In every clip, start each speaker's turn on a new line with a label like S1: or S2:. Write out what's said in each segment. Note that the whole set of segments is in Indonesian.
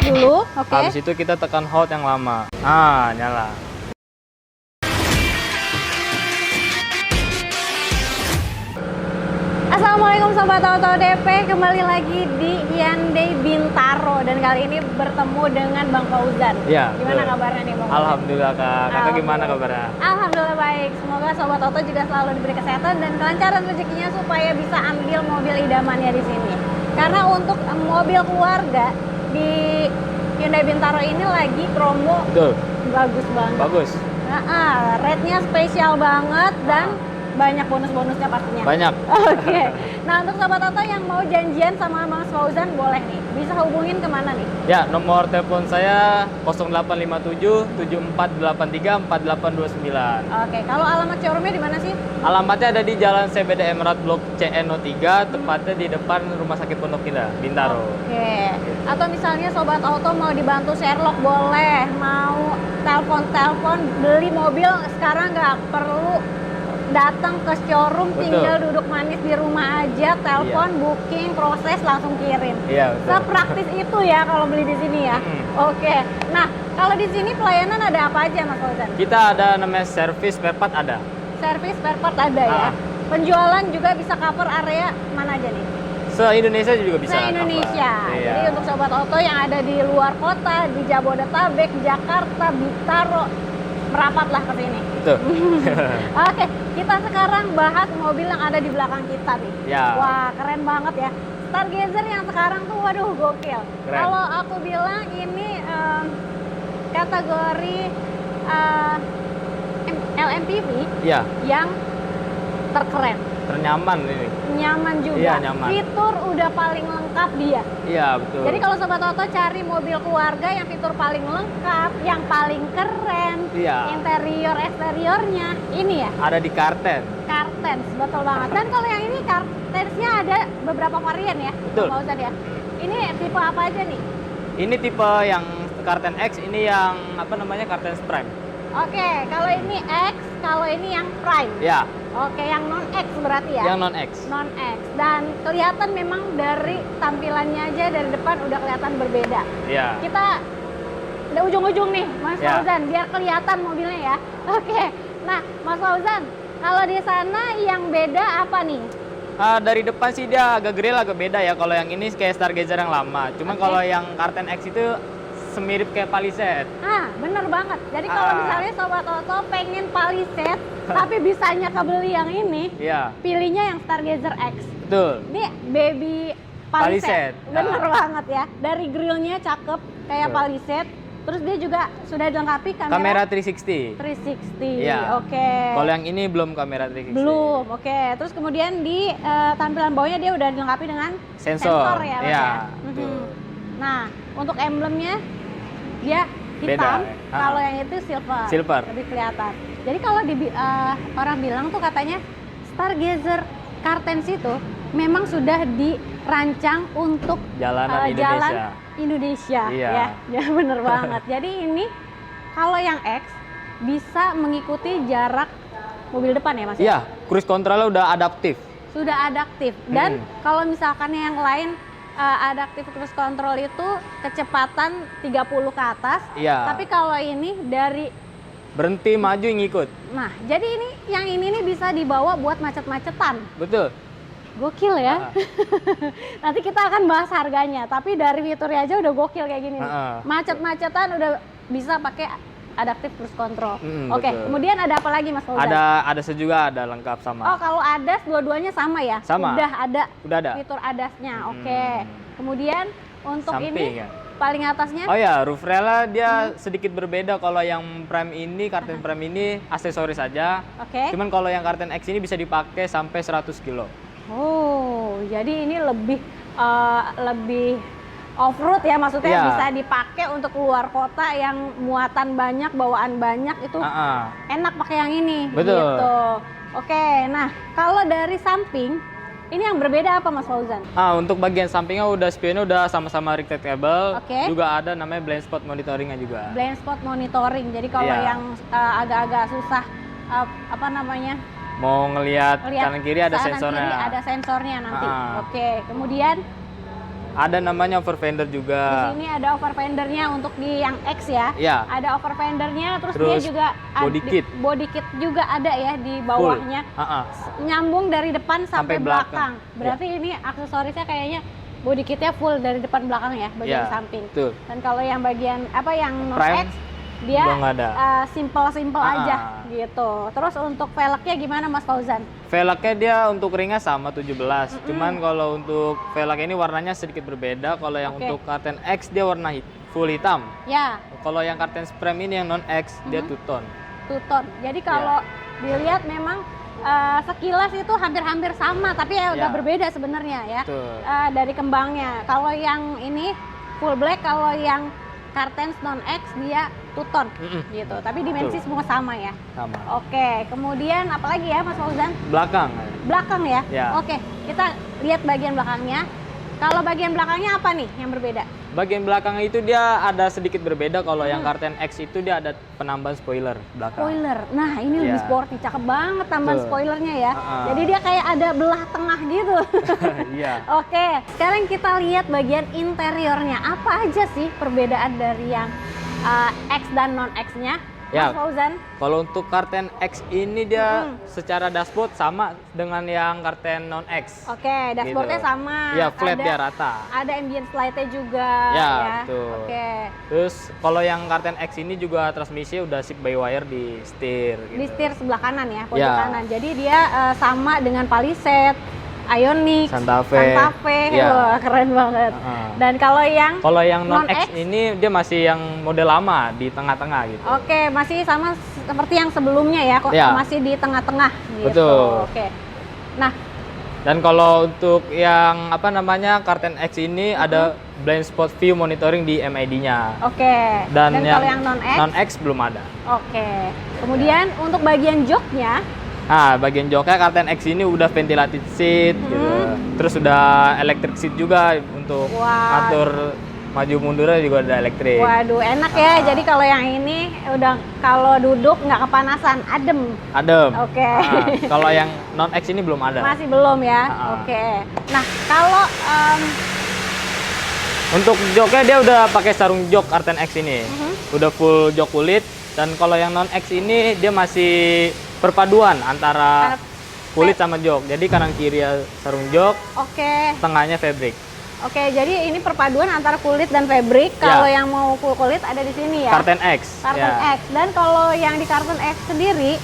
S1: Dulu, oke.
S2: Habis itu kita tekan hold yang lama. Nah, nyala.
S1: Assalamualaikum Sobat Auto DP, kembali lagi di Hyundai Bintaro dan kali ini bertemu dengan Bang Fauzan.
S2: Iya.
S1: Gimana kabarnya nih Bang?
S2: Alhamdulillah Kak. Kakak gimana kabarnya?
S1: Alhamdulillah baik. Semoga Sobat Auto juga selalu diberi kesehatan dan kelancaran rezekinya supaya bisa ambil mobil idamannya di sini. Karena untuk mobil keluarga di Hyundai Bintaro ini lagi promo.
S2: Betul.
S1: Bagus banget.
S2: Bagus.
S1: Rate-nya spesial banget dan banyak bonus-bonusnya pastinya.
S2: Banyak.
S1: Oke. Nah, untuk Sobat Auto yang mau janjian sama Mas Fauzan boleh nih. Bisa hubungin kemana nih?
S2: Ya, nomor telepon saya 0857 7483 4829.
S1: Oke, kalau alamat showroomnya di mana sih?
S2: Alamatnya ada di Jalan CBD Emerald Blok CN03, tepatnya di depan Rumah Sakit Pondok Indah, Bintaro.
S1: Oke. Atau misalnya Sobat Auto mau dibantu Sherlock boleh, mau telepon-telepon beli mobil sekarang nggak perlu datang ke showroom,
S2: Betul.
S1: tinggal duduk manis di rumah aja, telepon, booking, proses, langsung kirim.
S2: Iya, betul.
S1: Sepraktis itu ya kalau beli di sini ya. Oke. Nah, kalau di sini pelayanan ada apa aja Mas Fauzan?
S2: Kita ada namanya service spare part ada.
S1: Servis spare part ada ya. Penjualan juga bisa cover area mana aja nih?
S2: Se-Indonesia juga bisa.
S1: Se-Indonesia.
S2: cover. Iya.
S1: Jadi untuk Sobat Auto yang ada di luar kota, di Jabodetabek, Jakarta, Bintaro, merapatlah ke sini.
S2: Betul.
S1: Oke, kita sekarang bahas mobil yang ada di belakang kita nih.
S2: Ya.
S1: Wah, keren banget ya. Stargazer yang sekarang tuh waduh gokil.
S2: Keren.
S1: Kalau aku bilang ini kategori LMPV
S2: Iya,
S1: yang terkeren.
S2: ternyaman ini.
S1: Nyaman juga.
S2: Iya, nyaman.
S1: Fitur udah paling lengkap dia.
S2: Iya, betul.
S1: Jadi kalau Sobat Auto cari mobil keluarga yang fitur paling lengkap, yang paling keren,
S2: Iya.
S1: interior eksteriornya, ini ya,
S2: Ada di Karten.
S1: Kartens, betul banget. Dan kalau yang ini Kartensnya ada beberapa varian ya,
S2: Betul.
S1: Pak Ustadz ya. Ini tipe apa aja nih?
S2: Ini tipe yang Karten X, ini yang apa namanya Karten Prime.
S1: Oke, kalau ini X, kalau ini yang Prime.
S2: Ya,
S1: Oke, yang non X berarti ya?
S2: yang non X.
S1: Non X. Dan kelihatan memang dari tampilannya aja dari depan udah kelihatan berbeda.
S2: Iya.
S1: Kita udah ujung-ujung nih, Mas
S2: Ya.
S1: Fauzan, biar kelihatan mobilnya ya. Oke, nah Mas Fauzan, kalau di sana yang beda apa nih?
S2: Dari depan sih dia agak grill agak beda ya. Kalau yang ini kayak Stargazer yang lama. Cuman
S1: Oke.
S2: kalau yang Karten X itu semirip kayak Palisade.
S1: Bener banget. Jadi kalau misalnya Sobat Auto pengen Palisade, tapi bisanya kebeli yang ini,
S2: Iya,
S1: pilihnya yang Stargazer X.
S2: betul.
S1: Ini baby Palisade.
S2: Palisade.
S1: Bener banget ya. Dari grillnya cakep kayak
S2: Betul.
S1: Palisade. Terus dia juga sudah dilengkapi
S2: Kamera 360.
S1: 360.
S2: Iya.
S1: Oke.
S2: Kalau yang ini belum kamera 360.
S1: Belum, oke. Terus kemudian di tampilan bawahnya dia udah dilengkapi dengan
S2: Sensor.
S1: ya, Mas
S2: Iya,
S1: ya?
S2: betul.
S1: Nah, untuk emblemnya dia
S2: Beda,
S1: hitam,
S2: ya?
S1: kalau yang itu silver.
S2: Silver.
S1: Lebih kelihatan. Jadi kalau orang bilang tuh katanya Stargazer Kartens itu memang sudah dirancang untuk
S2: Jalanan Indonesia.
S1: jalan Indonesia.
S2: Iya.
S1: Ya bener banget. Jadi ini kalau yang X bisa mengikuti jarak mobil depan ya Mas?
S2: Iya, cruise controlnya udah adaptif.
S1: Sudah adaptif. Dan kalau misalkan yang lain adaptif cruise control itu kecepatan 30 ke atas.
S2: Iya.
S1: Tapi kalau ini dari
S2: Berhenti, maju, ngikut.
S1: nah, jadi ini yang ini nih bisa dibawa buat macet-macetan.
S2: Betul.
S1: Gokil ya. Nanti kita akan bahas harganya, tapi dari fiturnya aja udah gokil kayak gini. nih. Macet-macetan udah bisa pakai adaptive cruise control. Oke,
S2: betul.
S1: kemudian ada apa lagi Mas Fauzan?
S2: Ada juga, ada lengkap sama.
S1: Oh, kalau ADAS dua-duanya sama ya?
S2: Sama.
S1: Udah ada
S2: Udah ada.
S1: fitur ADAS-nya. Oke. Kemudian untuk
S2: Samping
S1: ini
S2: ya.
S1: paling atasnya?
S2: Oh ya, roof rail-nya dia sedikit berbeda. Kalau yang Prime ini, Karten Prime ini aksesoris saja.
S1: Oke.
S2: Cuman kalau yang Karten X ini bisa dipakai sampai 100 kilo.
S1: Oh, jadi ini lebih off-road ya, maksudnya
S2: Iya.
S1: bisa dipakai untuk keluar kota yang muatan banyak, bawaan banyak itu enak pakai yang ini.
S2: Betul.
S1: Gitu. Oke, nah kalau dari samping ini yang berbeda apa Mas Fauzan?
S2: Untuk bagian sampingnya udah spionnya udah sama-sama retractable.
S1: Oke.
S2: Juga ada namanya blind spot monitoringnya juga.
S1: Blind spot monitoring. Jadi kalau
S2: Iya.
S1: yang agak-agak susah apa namanya
S2: mau ngelihat
S1: Lihat
S2: kanan kiri ada
S1: kanan
S2: sensornya.
S1: kiri ada sensornya nanti.
S2: Ah.
S1: Oke, kemudian
S2: Ada namanya over fender
S1: di
S2: juga.
S1: sini ada over fendernya untuk di yang X ya.
S2: Iya.
S1: Ada over fendernya, terus,
S2: Terus
S1: dia juga
S2: body kit.
S1: body kit juga ada ya di bawahnya. Nyambung dari depan sampai
S2: Sampai belakang.
S1: belakang. Berarti ini aksesorisnya kayaknya body kitnya full dari depan belakang ya, bagian
S2: Iya,
S1: samping.
S2: betul.
S1: Dan kalau yang bagian apa yang non
S2: Prime
S1: X dia
S2: udah nggak ada.
S1: simple aja gitu. Terus untuk velgnya gimana Mas Fauzan?
S2: Velgnya dia untuk ringnya sama 17. Cuman kalau untuk velg ini warnanya sedikit berbeda. Kalau yang
S1: Oke.
S2: untuk Karten X dia warna full hitam.
S1: Ya,
S2: Kalau yang Karten Supreme ini yang non X dia two tone.
S1: two-tone. Jadi kalau dilihat memang sekilas itu hampir-hampir sama, tapi ya agak
S2: Ya.
S1: berbeda sebenarnya ya.
S2: Betul.
S1: Dari kembangnya. Kalau yang ini full black, kalau yang Kartens non X dia two-tone gitu. Tapi dimensi semua sama ya.
S2: Sama.
S1: Oke, kemudian apalagi ya Mas Fauzan?
S2: Belakang.
S1: Belakang ya?
S2: Ya.
S1: Oke, kita lihat bagian belakangnya. Kalau bagian belakangnya apa nih yang berbeda?
S2: Bagian belakang itu dia ada sedikit berbeda. Kalau yang Karten X itu dia ada penambahan spoiler belakang.
S1: Spoiler. Nah, ini lebih
S2: Iya.
S1: sporty, cakep banget tambahan
S2: Betul.
S1: spoilernya ya.
S2: Ah.
S1: Jadi dia kayak ada belah tengah gitu.
S2: Iya.
S1: Oke, sekarang kita lihat bagian interiornya. Apa aja sih perbedaan dari yang X dan non X-nya?
S2: Ya.
S1: Mas Fauzan?
S2: Kalau untuk Karten X ini dia secara dashboard sama dengan yang Karten non X.
S1: Oke, dashboardnya
S2: Gitu.
S1: sama.
S2: Iya, flat
S1: Ada-
S2: dia rata.
S1: Ada ambient light-nya juga
S2: Ya,
S1: ya.
S2: betul.
S1: Oke.
S2: Terus kalau yang Karten X ini juga transmisi udah shift by wire di setir gitu.
S1: Di setir sebelah kanan ya, pojok
S2: Ya.
S1: kanan. Jadi dia sama dengan Palisade, Ioniq,
S2: Santa Fe. Ya.
S1: Wah, keren banget. Dan kalau yang
S2: Kalau yang non
S1: Non-X?
S2: X ini dia masih yang model lama di tengah-tengah gitu.
S1: Oke, masih sama seperti yang sebelumnya ya, kok
S2: Ya.
S1: masih di tengah-tengah gitu.
S2: Betul.
S1: Oke. Nah,
S2: Dan kalau untuk yang apa namanya Karten X ini ada blind spot view monitoring di MID-nya.
S1: oke.
S2: Dan,
S1: kalau yang non-X?
S2: non-X belum ada.
S1: Oke. Kemudian untuk bagian joknya,
S2: Nah, bagian joknya Karten X ini udah ventilated seat gitu. Terus udah electric seat juga untuk
S1: Wah.
S2: atur maju mundurnya juga ada elektrik.
S1: waduh enak ya. Jadi kalau yang ini udah kalau duduk nggak kepanasan, adem.
S2: Adem.
S1: Oke.
S2: Nah, kalau yang non X ini belum ada.
S1: Masih belum ya. Oke. Nah, kalau
S2: Untuk joknya dia udah pakai sarung jok Karten X ini. Udah full jok kulit dan kalau yang non X ini dia masih perpaduan antara kulit sama jok. Jadi kanan kiri sarung jok,
S1: oke.
S2: tengahnya fabric.
S1: Oke, jadi ini perpaduan antara kulit dan fabric. Kalau yang mau full kulit ada di sini ya.
S2: Karten X.
S1: Karton
S2: ya.
S1: X. Dan kalau yang di Karton X sendiri,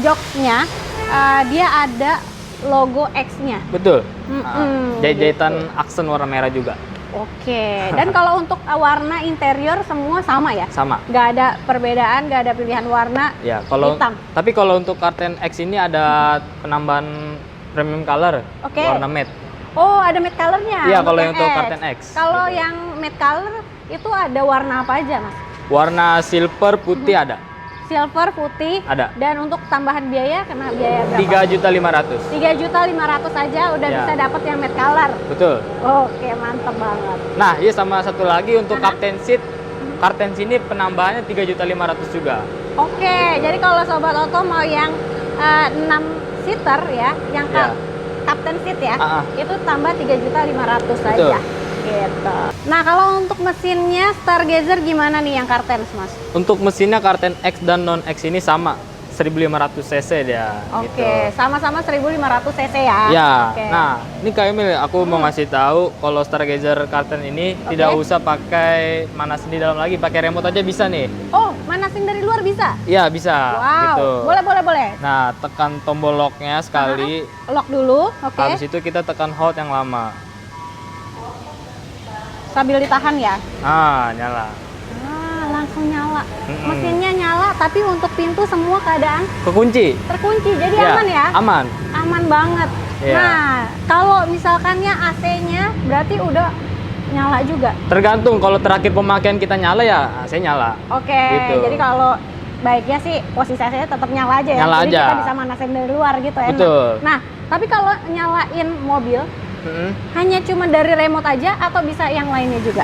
S1: joknya dia ada logo X-nya.
S2: Betul.
S1: gitu.
S2: Jahitan aksen warna merah juga.
S1: Oke. Dan kalau untuk warna interior semua sama ya?
S2: Sama.
S1: Nggak ada perbedaan, nggak ada pilihan warna
S2: Ya, kalau
S1: hitam.
S2: tapi kalau untuk Karten X ini ada penambahan premium color
S1: Oke.
S2: warna matte.
S1: Oh, ada matte colornya.
S2: Iya, kalau yang untuk Karten X.
S1: Kalau
S2: Gitu.
S1: yang matte color itu ada warna apa aja, Mas?
S2: Warna silver putih ada.
S1: Silver, putih,
S2: Ada.
S1: dan untuk tambahan biaya kena biaya berapa?
S2: 3.500.000.
S1: 3.500.000 saja udah
S2: Ya.
S1: bisa dapat yang matte color.
S2: Betul.
S1: Oke, mantep banget.
S2: Nah, iya sama satu lagi untuk Captain Seat. Karten sini penambahannya 3.500.000 juga.
S1: Oke, jadi kalau sobat oto mau yang 6 seater ya, yang
S2: Ya.
S1: Captain seat ya,
S2: Ah, ah.
S1: itu tambah 3.500.000
S2: Betul.
S1: saja. Gitu. Nah, kalau untuk mesinnya Stargazer gimana nih yang Kartens, Mas?
S2: Untuk mesinnya Karten X dan non X ini sama 1.500 cc dia.
S1: Oke,
S2: Gitu.
S1: sama-sama 1.500 cc ya.
S2: Ya,
S1: Oke.
S2: nah ini Kak Emil, aku mau ngasih tahu kalau Stargazer Karten ini tidak usah pakai manasin di dalam lagi, pakai remote aja bisa nih.
S1: Oh, manasin dari luar bisa?
S2: Iya bisa.
S1: Wow,
S2: Gitu.
S1: boleh.
S2: Nah, tekan tombol locknya sekali.
S1: Lock dulu, oke.
S2: Habis itu kita tekan hold yang lama.
S1: Sambil ditahan ya.
S2: Nah, nyala.
S1: Ah, langsung nyala. Mesinnya nyala, tapi untuk pintu semua keadaan
S2: Kekunci.
S1: terkunci, jadi
S2: Iya,
S1: aman ya?
S2: Aman.
S1: Aman banget.
S2: Iya.
S1: Nah, kalau misalkannya AC-nya berarti udah nyala juga.
S2: Tergantung kalau terakhir pemakaian kita nyala ya AC nyala.
S1: Oke,
S2: Gitu.
S1: jadi kalau baiknya sih posisi AC-nya tetap nyala aja ya.
S2: Nyala
S1: jadi
S2: aja.
S1: kita bisa manasin dari luar gitu enak.
S2: Betul.
S1: Nah, tapi kalau nyalain mobil
S2: Mm-mm.
S1: hanya cuma dari remote aja atau bisa yang lainnya juga?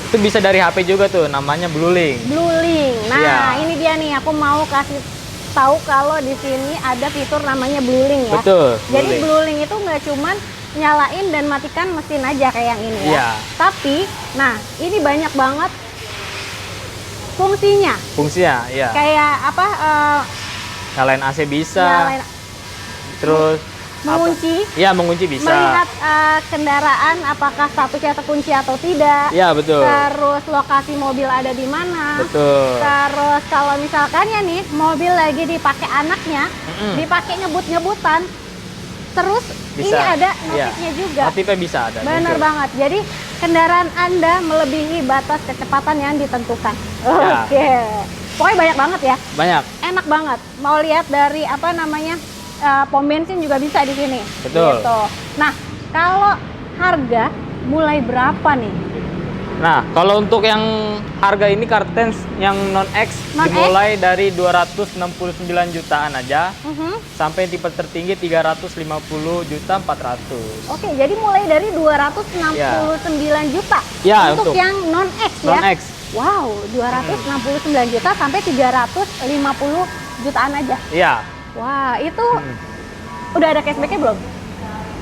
S2: Itu bisa dari HP juga tuh, namanya Blue Link.
S1: Blue Link. Nah,
S2: Iya.
S1: ini dia nih, aku mau kasih tahu kalau di sini ada fitur namanya Blue Link ya.
S2: Betul.
S1: Jadi
S2: Blue Link.
S1: Blue Link itu nggak cuman nyalain dan matikan mesin aja kayak yang ini ya.
S2: Iya.
S1: Tapi, nah ini banyak banget fungsinya.
S2: Fungsinya, iya.
S1: Kayak apa?
S2: Nyalain AC bisa.
S1: Nyalain,
S2: Terus
S1: mengunci.
S2: Iya, mengunci bisa.
S1: Melihat kendaraan apakah statusnya terkunci atau tidak.
S2: Iya, betul.
S1: Terus lokasi mobil ada di mana.
S2: Betul.
S1: Terus kalau misalkan ya nih mobil lagi dipakai anaknya, dipakai ngebut-ngebutan, terus
S2: Bisa.
S1: ini ada
S2: Iya.
S1: notifnya juga.
S2: Notifnya bisa ada.
S1: Bener
S2: muncul.
S1: banget. Jadi kendaraan Anda melebihi batas kecepatan yang ditentukan.
S2: Ya.
S1: Oke. Pokoknya banyak banget ya.
S2: Banyak.
S1: Enak banget. Mau lihat dari apa namanya pom bensin juga bisa di sini.
S2: Betul.
S1: Gitu. Nah, kalau harga mulai berapa nih?
S2: Nah, kalau untuk yang harga ini Kartens yang non-X
S1: Non-X?
S2: dimulai dari 269 jutaan aja
S1: Mhm.
S2: sampai tipe tertinggi 350.400.000.
S1: Oke, jadi mulai dari 269 juta
S2: Ya,
S1: untuk
S2: untuk
S1: yang non-X ya.
S2: non-X.
S1: Wow, 269 juta sampai 350 jutaan aja.
S2: Iya.
S1: Wah, itu udah ada cashbacknya belum?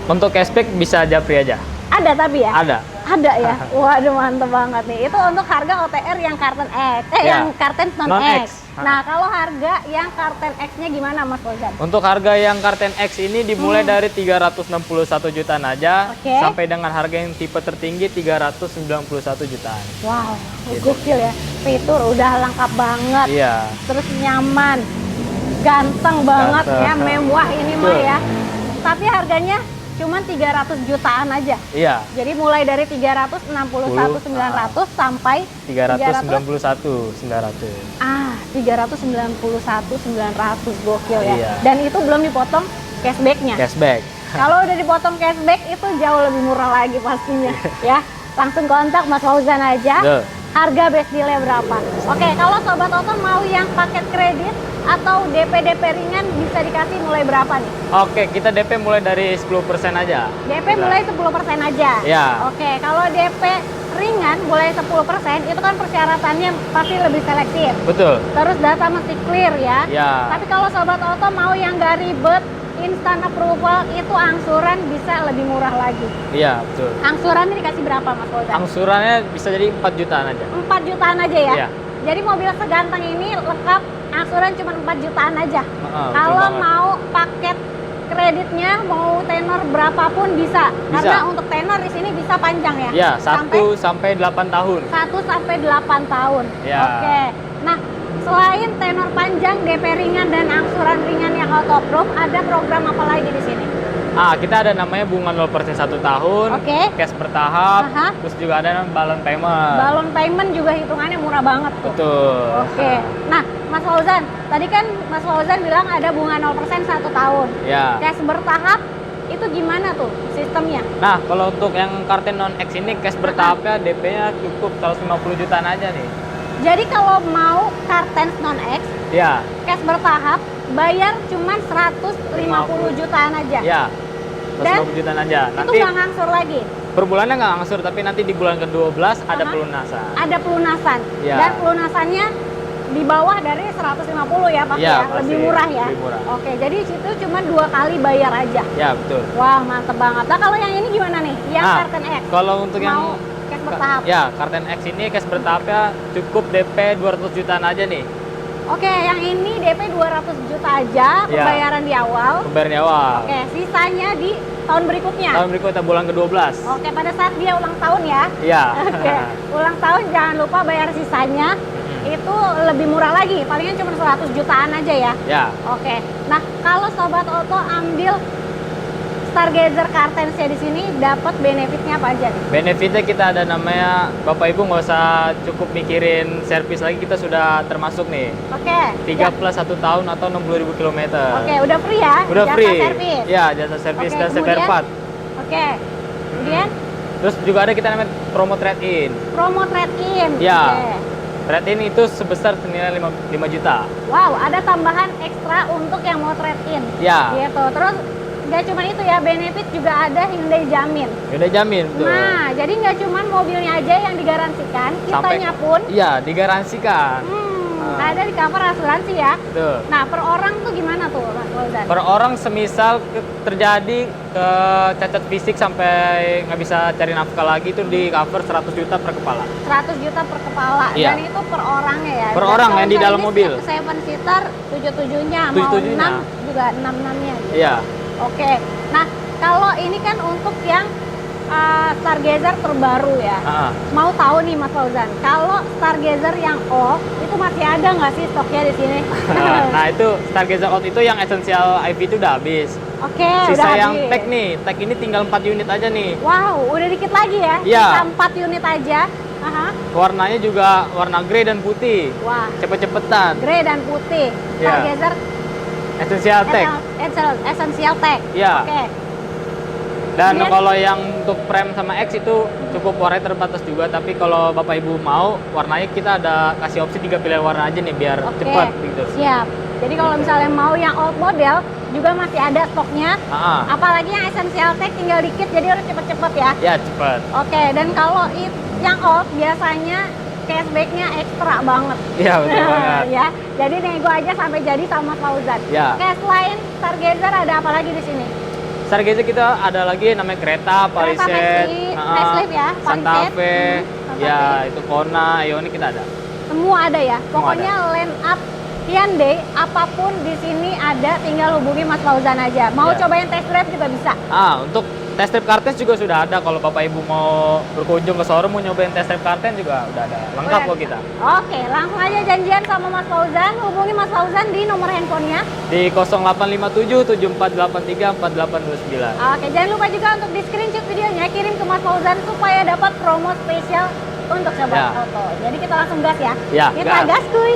S2: Untuk cashback bisa japri aja.
S1: Ada tapi ya?
S2: Ada.
S1: Ada ya? Waduh, mantep banget nih. Itu untuk harga OTR yang Karten X,
S2: Ya.
S1: yang Karten non-X.
S2: Non-X.
S1: Nah, kalau harga yang Karten X-nya gimana, Mas Fauzan?
S2: Untuk harga yang Karten X ini dimulai dari 361 jutaan aja
S1: Oke.
S2: sampai dengan harga yang tipe tertinggi 391 jutaan.
S1: Wow,
S2: Gitu.
S1: gokil ya. Fitur udah lengkap banget.
S2: Iya.
S1: Terus nyaman, ganteng banget
S2: Ganteng.
S1: ya, mewah ini mah
S2: Betul.
S1: ya. Tapi harganya cuma 300 jutaan aja.
S2: Iya.
S1: Jadi mulai dari 361.900 sampai
S2: 391.900.
S1: 391.900 gokil ya.
S2: Iya.
S1: Dan itu belum dipotong cashbacknya.
S2: Cashback.
S1: Kalau udah dipotong cashback itu jauh lebih murah lagi pastinya ya. Langsung kontak Mas Fauzan aja.
S2: Betul.
S1: Harga best deal-nya berapa? Oke, kalau Sobat Oto mau yang paket kredit atau DP ringan bisa dikasih mulai berapa nih?
S2: Oke, kita DP mulai dari 10% aja.
S1: DP mulai 10% aja?
S2: Ya.
S1: Oke, kalau DP ringan mulai 10% itu kan persyaratannya pasti lebih selektif.
S2: Betul.
S1: Terus data mesti clear ya.
S2: Ya.
S1: Tapi kalau Sobat Oto mau yang gak ribet, instant approval, itu angsuran bisa lebih murah lagi.
S2: Iya, betul.
S1: Angsurannya dikasih berapa Mas Fauzan?
S2: Angsurannya bisa jadi 4 jutaan aja.
S1: 4 jutaan aja ya?
S2: Iya.
S1: Jadi mobil seganteng ini lengkap angsuran cuma 4 jutaan aja.
S2: Betul
S1: Kalau
S2: banget.
S1: mau paket kreditnya mau tenor berapapun bisa. Karena untuk tenor di sini bisa panjang ya.
S2: Ya, 1 sampai 8 tahun.
S1: 1 sampai 8 tahun.
S2: Ya.
S1: Oke. Nah, selain tenor panjang, DP ringan dan angsuran ringan yang auto approve, ada program apa lagi di sini?
S2: Kita ada namanya bunga 0% 1 tahun,
S1: Oke.
S2: cash bertahap,
S1: Aha.
S2: terus juga ada namanya balon payment.
S1: Balon payment juga hitungannya murah banget tuh.
S2: Betul.
S1: Oke. Nah, Mas Fauzan, tadi kan Mas Fauzan bilang ada bunga 0% 1 tahun.
S2: Ya.
S1: Cash bertahap itu gimana tuh sistemnya?
S2: Nah, kalau untuk yang Karten non-X ini cash bertahapnya DP-nya cukup 150 jutaan aja nih.
S1: Jadi kalau mau Kartens non-X,
S2: Ya.
S1: cash bertahap, bayar cuma 150 jutaan aja.
S2: Ya.
S1: Dan
S2: 150 jutaan aja.
S1: Itu
S2: Nanti
S1: nggak ngangsur lagi.
S2: per bulannya nggak ngangsur, tapi nanti di bulan ke-12 ada
S1: Aha.
S2: pelunasan.
S1: Ada pelunasan.
S2: Ya.
S1: Dan pelunasannya di bawah dari 150 ya pasti
S2: Ya,
S1: ya,
S2: pasti.
S1: lebih murah ya.
S2: Lebih murah.
S1: Oke, jadi situ cuma 2 kali bayar aja.
S2: Ya, betul.
S1: Wah, mantep banget. Nah, kalau yang ini gimana nih? Yang
S2: Nah,
S1: Karten X.
S2: Kalau untuk yang
S1: Mau cash bertahap.
S2: Ya, Karten X ini cash bertahapnya cukup DP 200 jutaan aja nih.
S1: Oke, yang ini DP 200 juta aja
S2: Ya.
S1: pembayaran di awal.
S2: Pembayaran di awal.
S1: Oke, sisanya di tahun berikutnya.
S2: Tahun berikutnya bulan ke-12.
S1: Oke, pada saat dia ulang tahun ya.
S2: Iya.
S1: Oke, ulang tahun jangan lupa bayar sisanya. Itu lebih murah lagi, palingan cuma 100 jutaan aja ya.
S2: Ya.
S1: Oke. Nah, kalau Sobat Oto ambil Stargazer Kartensnya di sini dapat benefitnya apa aja nih?
S2: Benefitnya kita ada namanya, Bapak Ibu nggak usah cukup mikirin servis lagi, kita sudah termasuk nih.
S1: Oke.
S2: 3 plus 1 tahun atau 60.000 km.
S1: Oke, udah free ya?
S2: Udah
S1: jasa
S2: free.
S1: servis.
S2: Ya, jasa servis
S1: Oke,
S2: dan spare
S1: kemudian?
S2: part.
S1: Oke. Kemudian
S2: Terus juga ada kita namanya promo trade-in.
S1: promo trade-in.
S2: Ya.
S1: Oke.
S2: Trade-in itu sebesar senilai 5 juta.
S1: Wow, ada tambahan ekstra untuk yang mau trade-in.
S2: Ya.
S1: Gitu. Terus nggak cuma itu ya, benefit juga ada Hyundai Jamin.
S2: Udah jamin, betul.
S1: Nah, jadi nggak cuma mobilnya aja yang digaransikan, kitanya pun.
S2: Iya, digaransikan.
S1: Ada di cover asuransi ya.
S2: Betul.
S1: Nah, per orang tuh gimana tuh, Mas Fauzan?
S2: Per orang semisal terjadi cacat fisik sampai nggak bisa cari nafkah lagi itu di cover 100 juta per kepala.
S1: 100 juta per kepala.
S2: Iya.
S1: Dan itu per orangnya ya.
S2: Per
S1: Dan
S2: orang
S1: kalau
S2: yang di
S1: misalnya
S2: dalam
S1: ini
S2: mobil.
S1: 7 seater, 7-7-nya, mau
S2: 7-7-nya.
S1: 6 juga 6-6-nya gitu.
S2: Iya.
S1: Oke. Nah, kalau ini kan untuk yang Stargazer terbaru ya. Mau tahu nih Mas Fauzan, kalau Stargazer yang old itu masih ada nggak sih stoknya di sini?
S2: Nah itu Stargazer Old itu yang Essential IV itu udah habis.
S1: Oke,
S2: Sisa
S1: udah
S2: yang
S1: habis.
S2: tag nih, tag ini tinggal 4 unit aja nih.
S1: Wow, udah dikit lagi ya?
S2: Iya.
S1: Sisa 4 unit aja. Aha.
S2: Warnanya juga warna grey dan putih.
S1: Wah,
S2: Cepet-cepetan.
S1: grey dan putih.
S2: Iya.
S1: Stargazer
S2: Essential tag.
S1: Essential tag.
S2: Iya.
S1: Oke.
S2: Dan
S1: Kemudian-
S2: kalau yang untuk Prem sama X itu cukup warnanya terbatas juga, tapi kalau Bapak Ibu mau warnanya kita ada kasih opsi 3 pilihan warna aja nih biar
S1: Oke.
S2: cepat gitu.
S1: Siap. Jadi kalau misalnya mau yang old model juga masih ada stoknya. Apalagi yang essential tag tinggal dikit jadi harus cepet-cepet ya.
S2: Ya cepat.
S1: Oke, dan kalau yang old biasanya cashbacknya ekstra banget.
S2: Iya betul banget.
S1: Ya, jadi nego aja sampai jadi sama Fauzan.
S2: Ya.
S1: Oke, selain Stargazer ada apa lagi di sini?
S2: Stargazer kita ada lagi namanya kereta, Palisade,
S1: facelift ya,
S2: Santa
S1: Palisade.
S2: Fe,
S1: Santa
S2: ya
S1: Fe.
S2: itu Kona, Ioniq kita ada.
S1: Semua ada ya.
S2: Semua
S1: Pokoknya line up Hyundai apapun di sini ada, tinggal hubungi Mas Fauzan aja. Mau
S2: Ya.
S1: cobain test drive juga bisa.
S2: Untuk test drive karten juga sudah ada. Kalau Bapak Ibu mau berkunjung ke showroom mau nyobain test drive karten juga udah ada. Lengkap kok kita.
S1: Oke, langsung aja janjian sama Mas Fauzan. Hubungi Mas Fauzan di nomor handphonenya.
S2: Di 0857 7483 4829.
S1: Oke, jangan lupa juga untuk di screenshot videonya kirim ke Mas Fauzan supaya dapat promo spesial untuk sahabat
S2: Ya.
S1: foto. Jadi kita langsung gas ya.
S2: Ya,
S1: Kita
S2: gas.
S1: gas kuy.